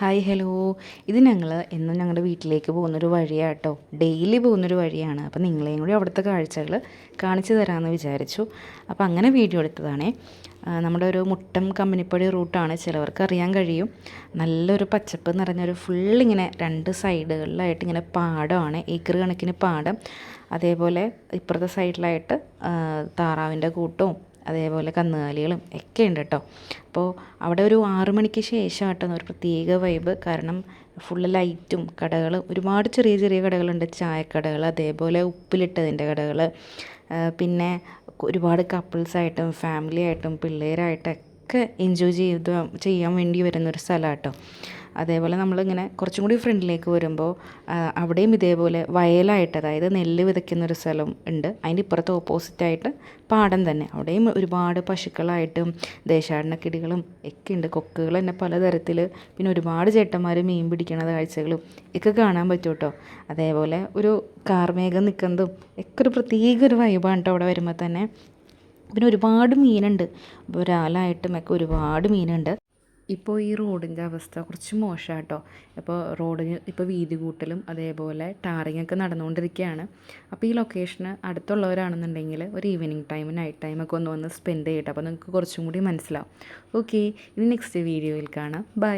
Hi hello. ഇത് ഞങ്ങൾ എന്നും ഞങ്ങളുടെ വീട്ടിലേക്ക് പോകുന്നൊരു വഴിയാണ് കേട്ടോ. ഡെയിലി പോകുന്നൊരു വഴിയാണ്. അപ്പോൾ നിങ്ങളെയും കൂടി അവിടുത്തെ കാഴ്ചകൾ കാണിച്ചു തരാമെന്ന് വിചാരിച്ചു. അപ്പോൾ അങ്ങനെ വീഡിയോ എടുത്തതാണേ. നമ്മുടെ ഒരു മുട്ടം കമ്പനിപ്പടി റൂട്ടാണ്, ചിലവർക്ക് അറിയാൻ കഴിയും. നല്ലൊരു പച്ചപ്പ് നിറഞ്ഞൊരു ഫുള്ളിങ്ങനെ രണ്ട് സൈഡുകളിലായിട്ട് ഇങ്ങനെ പാടമാണ്, ഏക്കർ കണക്കിന് പാടം. അതേപോലെ ഇപ്പുറത്തെ സൈഡിലായിട്ട് താറാവിൻ്റെ കൂട്ടവും അതേപോലെ കന്നുകാലികളും ഒക്കെ ഉണ്ട് കേട്ടോ. അപ്പോൾ അവിടെ ഒരു 6 മണിക്ക് ശേഷം കേട്ടോ ഒരു പ്രത്യേക വൈബ്. കാരണം ഫുള്ള് ലൈറ്റും കടകൾ, ഒരുപാട് ചെറിയ ചെറിയ കടകളുണ്ട്, ചായക്കടകൾ, അതേപോലെ ഉപ്പിലിട്ടതിൻ്റെ കടകൾ, പിന്നെ ഒരുപാട് കപ്പിൾസായിട്ടും ഫാമിലി ആയിട്ടും പിള്ളേരായിട്ടൊക്കെ എൻജോയ് ചെയ്യാൻ വേണ്ടി വരുന്നൊരു സ്ഥലമാണ് കേട്ടോ. അതേപോലെ നമ്മളിങ്ങനെ കുറച്ചും കൂടി ഫ്രണ്ടിലേക്ക് വരുമ്പോൾ അവിടെയും ഇതേപോലെ വയലായിട്ട്, അതായത് നെല്ല് വിതയ്ക്കുന്നൊരു സ്ഥലം ഉണ്ട്. അതിൻ്റെ ഇപ്പുറത്ത് ഓപ്പോസിറ്റായിട്ട് പാടം തന്നെ. അവിടെയും ഒരുപാട് പശുക്കളായിട്ടും ദേശാടനക്കിടികളും ഒക്കെ ഉണ്ട്. കൊക്കുകൾ തന്നെ പലതരത്തിൽ. പിന്നെ ഒരുപാട് ചേട്ടന്മാർ മീൻ പിടിക്കണ കാഴ്ചകളും ഒക്കെ കാണാൻ പറ്റും കേട്ടോ. അതേപോലെ ഒരു കാർമേഘം നിൽക്കുന്നതും ഒക്കെ ഒരു പ്രത്യേക ഒരു വൈബാണ് കേട്ടോ അവിടെ വരുമ്പോൾ തന്നെ. പിന്നെ ഒരുപാട് മീനുണ്ട്, ഒരാളായിട്ടും ഒക്കെ ഒരുപാട് മീനുണ്ട്. ഇപ്പോൾ ഈ റോഡിൻ്റെ അവസ്ഥ കുറച്ച് മോശമാണ് കേട്ടോ. ഇപ്പോൾ റോഡിന് ഇപ്പോൾ വീതി കൂട്ടലും അതേപോലെ ടാറിങ്ങൊക്കെ നടന്നുകൊണ്ടിരിക്കുകയാണ്. അപ്പോൾ ഈ ലൊക്കേഷന് അടുത്തുള്ളവരാണെന്നുണ്ടെങ്കിൽ ഒരു ഈവനിങ് ടൈം, നൈറ്റ് ടൈമൊക്കെ ഒന്ന് വന്ന് സ്പെൻഡ് ചെയ്യട്ടെ. അപ്പോൾ നിങ്ങൾക്ക് കുറച്ചും കൂടി മനസ്സിലാവും. ഓക്കെ, ഇനി നെക്സ്റ്റ് വീഡിയോയിൽ കാണാം. ബൈ.